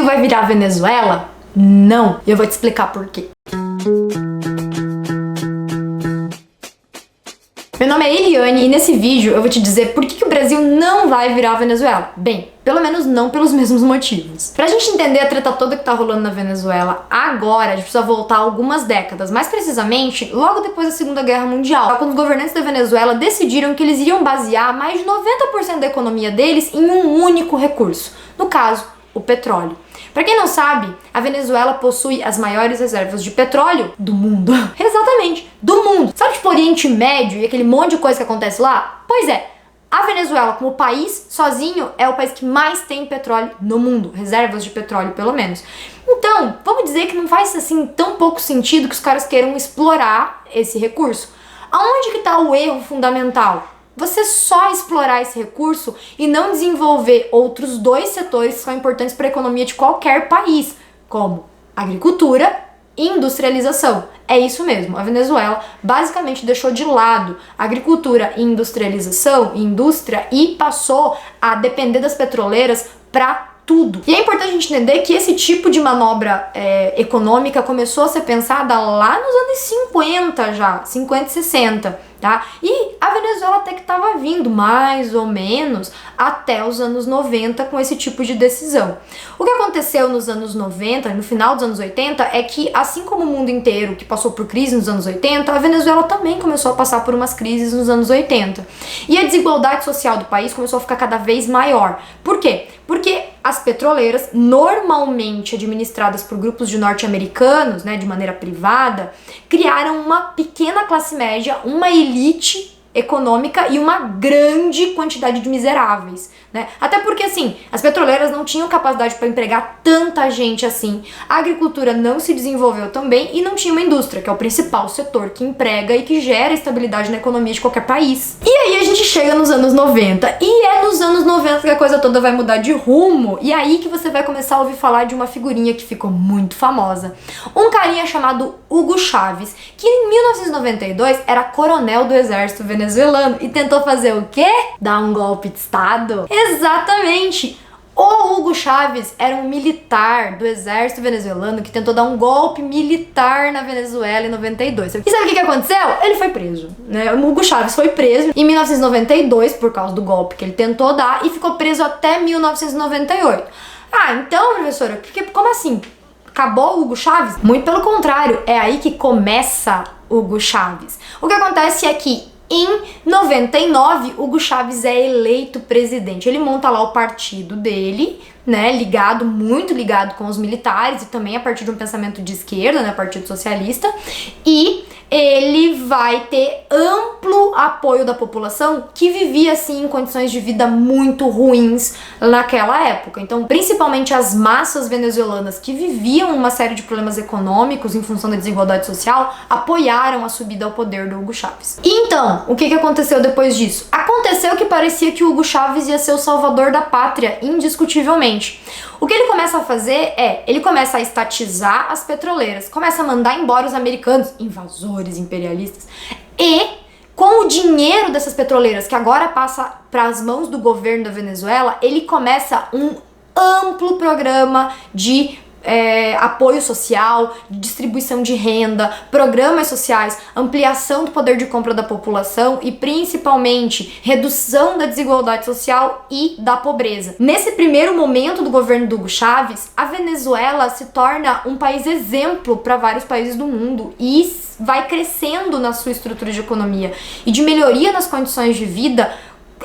Brasil vai virar Venezuela? Não. E eu vou te explicar por quê. Meu nome é Eliane e nesse vídeo eu vou te dizer por que o Brasil não vai virar Venezuela. Bem, pelo menos não pelos mesmos motivos. Pra gente entender a treta toda que tá rolando na Venezuela agora, a gente precisa voltar algumas décadas, mais precisamente logo depois da Segunda Guerra Mundial, quando os governantes da Venezuela decidiram que eles iriam basear mais de 90% da economia deles em um único recurso, no caso, o petróleo. Pra quem não sabe, a Venezuela possui as maiores reservas de petróleo do mundo. Exatamente, do mundo. Sabe tipo Oriente Médio e aquele monte de coisa que acontece lá? Pois é, a Venezuela como país sozinho é o país que mais tem petróleo no mundo, reservas de petróleo pelo menos. Então, vamos dizer que não faz assim tão pouco sentido que os caras queiram explorar esse recurso. Aonde que tá o erro fundamental? Você só explorar esse recurso e não desenvolver outros dois setores que são importantes para a economia de qualquer país, como agricultura e industrialização. É isso mesmo, a Venezuela basicamente deixou de lado agricultura e industrialização, indústria, e passou a depender das petroleiras para tudo. E é importante a gente entender que esse tipo de manobra econômica começou a ser pensada lá nos anos 50 já, 50 e 60, tá? E a Venezuela até que estava vindo mais ou menos até os anos 90 com esse tipo de decisão. O que aconteceu nos anos 90, no final dos anos 80, é que assim como o mundo inteiro que passou por crise nos anos 80, a Venezuela também começou a passar por umas crises nos anos 80. E a desigualdade social do país começou a ficar cada vez maior. Por quê? Porque as petroleiras, normalmente administradas por grupos de norte-americanos, né, de maneira privada, criaram uma pequena classe média, uma elite econômica e uma grande quantidade de miseráveis, né? Até porque, assim, as petroleiras não tinham capacidade para empregar tanta gente assim, a agricultura não se desenvolveu também e não tinha uma indústria, que é o principal setor que emprega e que gera estabilidade na economia de qualquer país. E aí a gente chega nos anos 90, e é nos anos 90 que a coisa toda vai mudar de rumo, e aí que você vai começar a ouvir falar de uma figurinha que ficou muito famosa. Um carinha chamado Hugo Chávez, que em 1992 era coronel do exército venezuelano e tentou fazer o quê? Dar um golpe de estado? Exatamente! O Hugo Chávez era um militar do exército venezuelano que tentou dar um golpe militar na Venezuela em 92. E sabe o que aconteceu? Ele foi preso, né? O Hugo Chávez foi preso em 1992 por causa do golpe que ele tentou dar e ficou preso até 1998. Ah, então, professora, como assim? Acabou o Hugo Chávez? Muito pelo contrário, é aí que começa o Hugo Chávez. O que acontece é que em 99, Hugo Chávez é eleito presidente. Ele monta lá o partido dele, né, muito ligado com os militares e também a partir de um pensamento de esquerda, né, Partido Socialista, e ele vai ter amplo apoio da população que vivia assim em condições de vida muito ruins naquela época. Então, principalmente as massas venezuelanas que viviam uma série de problemas econômicos em função da desigualdade social, apoiaram a subida ao poder do Hugo Chávez. E então, o que aconteceu depois disso? Aconteceu que parecia que o Hugo Chávez ia ser o salvador da pátria, indiscutivelmente. O que ele começa a fazer ele começa a estatizar as petroleiras, começa a mandar embora os americanos, invasores imperialistas, e com o dinheiro dessas petroleiras, que agora passa para as mãos do governo da Venezuela, ele começa um amplo programa de apoio social, distribuição de renda, programas sociais, ampliação do poder de compra da população e principalmente redução da desigualdade social e da pobreza. Nesse primeiro momento do governo do Hugo Chávez, a Venezuela se torna um país exemplo para vários países do mundo e vai crescendo na sua estrutura de economia e de melhoria nas condições de vida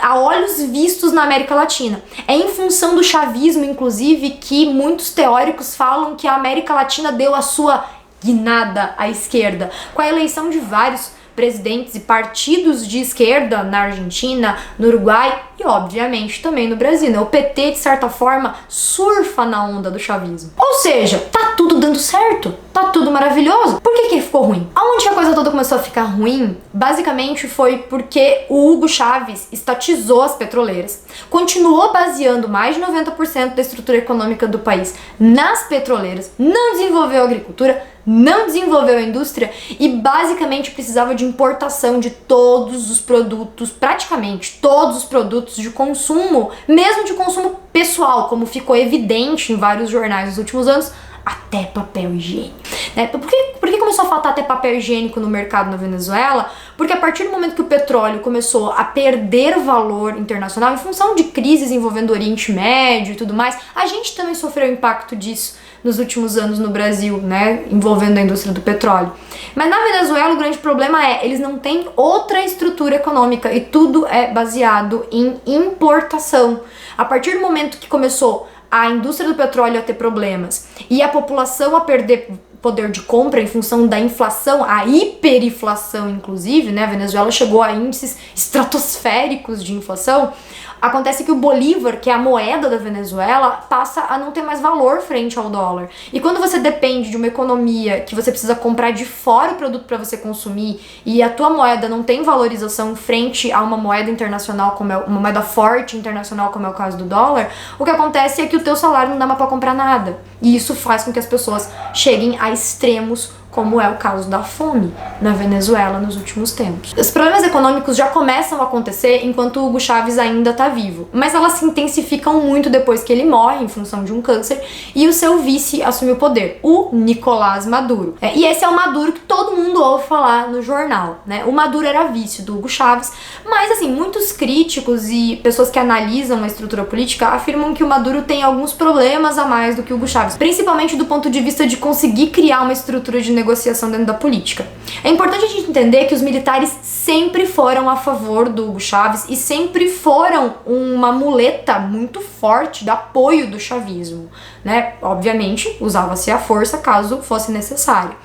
a olhos vistos na América Latina. É em função do chavismo, inclusive, que muitos teóricos falam que a América Latina deu a sua guinada à esquerda, com a eleição de vários presidentes e partidos de esquerda na Argentina, no Uruguai e, obviamente, também no Brasil, né? O PT, de certa forma, surfa na onda do chavismo. Ou seja, tá tudo dando certo, tá tudo maravilhoso. Por que ficou ruim? Aonde a coisa toda começou a ficar ruim, basicamente foi porque o Hugo Chávez estatizou as petroleiras, continuou baseando mais de 90% da estrutura econômica do país nas petroleiras, não desenvolveu a agricultura, não desenvolveu a indústria e basicamente precisava de importação de todos os produtos, praticamente todos os produtos produtos de consumo, mesmo de consumo pessoal, como ficou evidente em vários jornais nos últimos anos, até papel higiênico. Né? Por que começou a faltar até papel higiênico no mercado na Venezuela? Porque a partir do momento que o petróleo começou a perder valor internacional, em função de crises envolvendo o Oriente Médio e tudo mais, a gente também sofreu o impacto disso nos últimos anos no Brasil, né, envolvendo a indústria do petróleo. Mas na Venezuela o grande problema é, eles não têm outra estrutura econômica e tudo é baseado em importação. A partir do momento que começou a indústria do petróleo a ter problemas e a população a perder poder de compra em função da inflação, a hiperinflação inclusive, né? A Venezuela chegou a índices estratosféricos de inflação. Acontece que o bolívar, que é a moeda da Venezuela, passa a não ter mais valor frente ao dólar. E quando você depende de uma economia que você precisa comprar de fora o produto para você consumir e a tua moeda não tem valorização frente a uma moeda internacional, como é uma moeda forte internacional, como é o caso do dólar, o que acontece é que o teu salário não dá mais para comprar nada. E isso faz com que as pessoas cheguem a extremos, como é o caso da fome na Venezuela nos últimos tempos. Os problemas econômicos já começam a acontecer enquanto Hugo Chávez ainda está vivo, mas elas se intensificam muito depois que ele morre em função de um câncer e o seu vice assume o poder, o Nicolás Maduro. E esse é o Maduro que todo mundo ouve falar no jornal, né? O Maduro era vice do Hugo Chávez, mas assim, muitos críticos e pessoas que analisam a estrutura política afirmam que o Maduro tem alguns problemas a mais do que o Hugo Chávez, principalmente do ponto de vista de conseguir criar uma estrutura de negociação dentro da política. É importante a gente entender que os militares sempre foram a favor do Hugo Chávez e sempre foram uma muleta muito forte de apoio do chavismo, né? Obviamente, usava-se a força caso fosse necessário.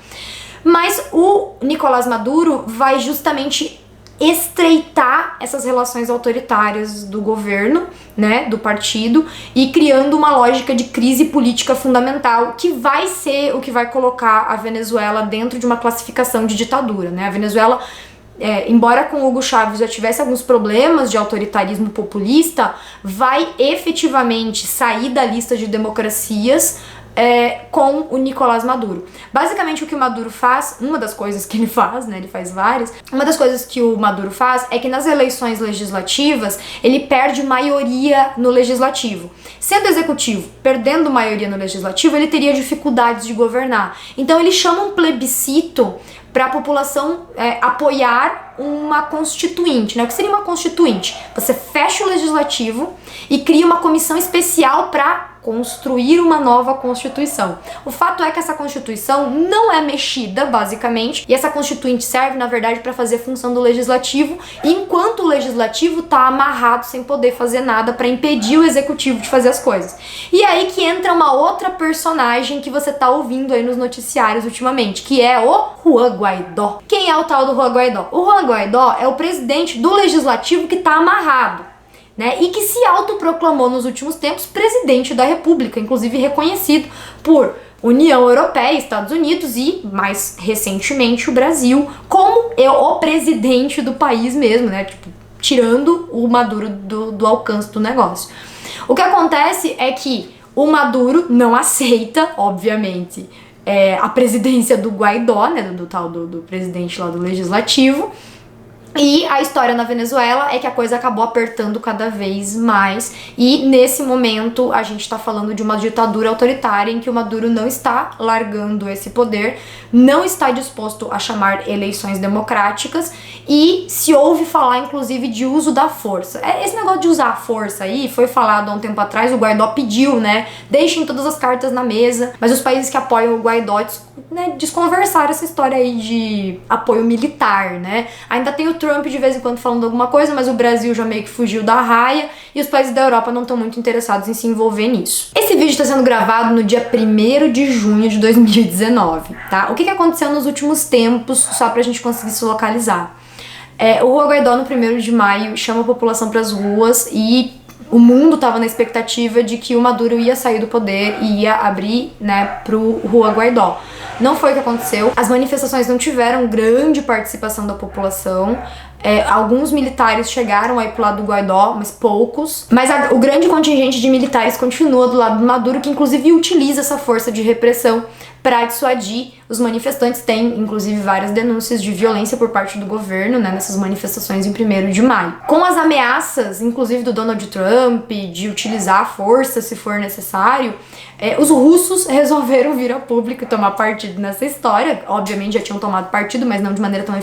Mas o Nicolás Maduro vai justamente estreitar essas relações autoritárias do governo, né, do partido, e criando uma lógica de crise política fundamental que vai ser o que vai colocar a Venezuela dentro de uma classificação de ditadura, né? A Venezuela, embora com Hugo Chávez já tivesse alguns problemas de autoritarismo populista, vai efetivamente sair da lista de democracias com o Nicolás Maduro. Basicamente o que o Maduro faz, uma das coisas que ele faz, né, ele faz várias, uma das coisas que o Maduro faz é que nas eleições legislativas ele perde maioria no legislativo. Sendo executivo, perdendo maioria no legislativo, ele teria dificuldades de governar. Então ele chama um plebiscito para a população apoiar uma constituinte, né? O que seria uma constituinte? Você fecha o legislativo e cria uma comissão especial para construir uma nova Constituição. O fato é que essa Constituição não é mexida, basicamente, e essa Constituinte serve, na verdade, para fazer a função do Legislativo, enquanto o Legislativo tá amarrado sem poder fazer nada para impedir o Executivo de fazer as coisas. E aí que entra uma outra personagem que você tá ouvindo aí nos noticiários ultimamente, que é o Juan Guaidó. Quem é o tal do Juan Guaidó? O Juan Guaidó é o presidente do Legislativo que tá amarrado, né, e que se autoproclamou nos últimos tempos presidente da República, inclusive reconhecido por União Europeia, Estados Unidos e, mais recentemente, o Brasil, como o presidente do país mesmo, né, tipo, tirando o Maduro do alcance do negócio. O que acontece é que o Maduro não aceita, obviamente, a presidência do Guaidó, né, do tal do presidente lá do Legislativo. E a história na Venezuela é que a coisa acabou apertando cada vez mais e nesse momento a gente tá falando de uma ditadura autoritária em que o Maduro não está largando esse poder, não está disposto a chamar eleições democráticas e se ouve falar inclusive de uso da força. Esse negócio de usar a força aí foi falado há um tempo atrás, o Guaidó pediu, né, deixem todas as cartas na mesa, mas os países que apoiam o Guaidó, né, desconversaram essa história aí de apoio militar, né. Ainda tem o Trump de vez em quando falando alguma coisa, mas o Brasil já meio que fugiu da raia e os países da Europa não estão muito interessados em se envolver nisso. Esse vídeo está sendo gravado no dia 1º de junho de 2019, tá? O que aconteceu nos últimos tempos, só pra gente conseguir se localizar? O Juan Guaidó, no 1º de maio, chama a população pras ruas e o mundo estava na expectativa de que o Maduro ia sair do poder e ia abrir, né, pro Juan Guaidó. Não foi o que aconteceu. As manifestações não tiveram grande participação da população. Alguns militares chegaram aí pro lado do Guaidó, mas poucos. Mas o grande contingente de militares continua do lado do Maduro, que inclusive utiliza essa força de repressão para dissuadir os manifestantes. Tem, inclusive, várias denúncias de violência por parte do governo, né, nessas manifestações em 1º de maio. Com as ameaças, inclusive do Donald Trump, de utilizar a força se for necessário, os russos resolveram vir a público e tomar partido nessa história. Obviamente já tinham tomado partido, mas não de maneira tão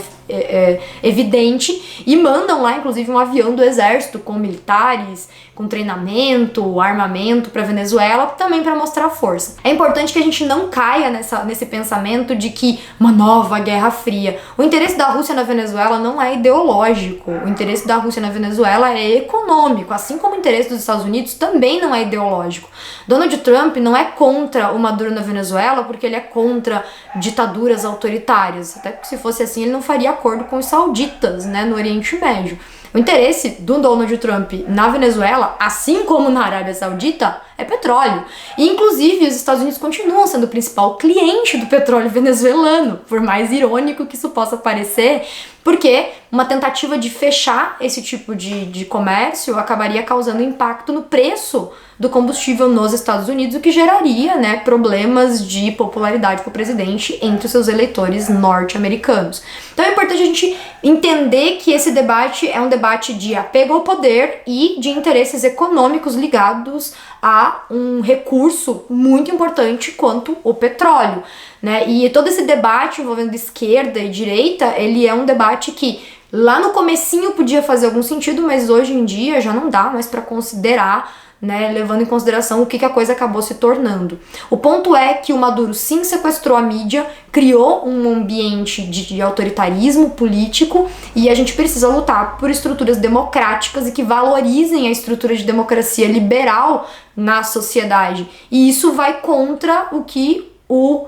evidente, e mandam lá, inclusive, um avião do exército com militares, com treinamento, armamento para Venezuela, também para mostrar força. É importante que a gente não caia nesse pensamento de que uma nova Guerra Fria. O interesse da Rússia na Venezuela não é ideológico, o interesse da Rússia na Venezuela é econômico, assim como o interesse dos Estados Unidos também não é ideológico. Donald Trump não é contra o Maduro na Venezuela porque ele é contra ditaduras autoritárias, até porque se fosse assim ele não faria acordo com os sauditas, né, no Oriente Médio. O interesse do Donald Trump na Venezuela, assim como na Arábia Saudita, é petróleo. E, inclusive, os Estados Unidos continuam sendo o principal cliente do petróleo venezuelano, por mais irônico que isso possa parecer, porque uma tentativa de fechar esse tipo de comércio acabaria causando impacto no preço do combustível nos Estados Unidos, o que geraria, né, problemas de popularidade para o presidente entre os seus eleitores norte-americanos. Então é importante a gente entender que esse debate é um debate de apego ao poder e de interesses econômicos ligados a um recurso muito importante quanto o petróleo, né? E todo esse debate envolvendo esquerda e direita, ele é um debate que lá no comecinho podia fazer algum sentido, mas hoje em dia já não dá mais para considerar, né, levando em consideração o que a coisa acabou se tornando. O ponto é que o Maduro sim sequestrou a mídia, criou um ambiente de autoritarismo político, e a gente precisa lutar por estruturas democráticas e que valorizem a estrutura de democracia liberal na sociedade. E isso vai contra o que o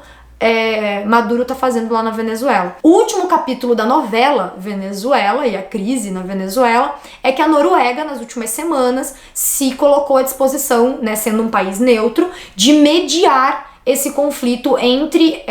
Maduro tá fazendo lá na Venezuela. O último capítulo da novela Venezuela e a crise na Venezuela é que a Noruega, nas últimas semanas, se colocou à disposição, né, sendo um país neutro, de mediar esse conflito entre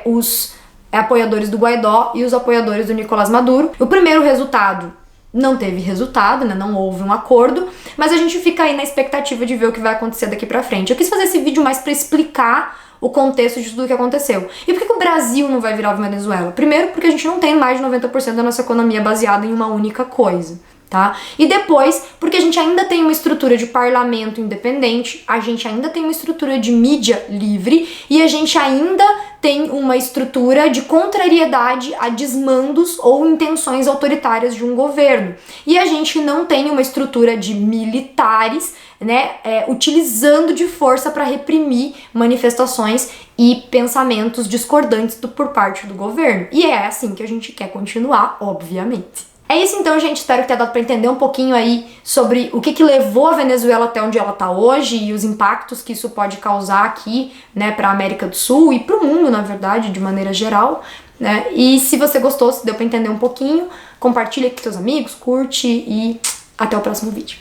os apoiadores do Guaidó e os apoiadores do Nicolás Maduro. O primeiro resultado não teve resultado, né? Não houve um acordo, mas a gente fica aí na expectativa de ver o que vai acontecer daqui pra frente. Eu quis fazer esse vídeo mais pra explicar o contexto de tudo que aconteceu. E por que o Brasil não vai virar a Venezuela? Primeiro, porque a gente não tem mais de 90% da nossa economia baseada em uma única coisa, tá? E depois, porque a gente ainda tem uma estrutura de parlamento independente, a gente ainda tem uma estrutura de mídia livre e a gente ainda tem uma estrutura de contrariedade a desmandos ou intenções autoritárias de um governo. E a gente não tem uma estrutura de militares, né, utilizando de força para reprimir manifestações e pensamentos discordantes por parte do governo. E é assim que a gente quer continuar, obviamente. É isso então, gente, espero que tenha dado para entender um pouquinho aí sobre o que levou a Venezuela até onde ela tá hoje e os impactos que isso pode causar aqui, né, para a América do Sul e para o mundo, na verdade, de maneira geral, né? E se você gostou, se deu para entender um pouquinho, compartilha com seus amigos, curte e até o próximo vídeo.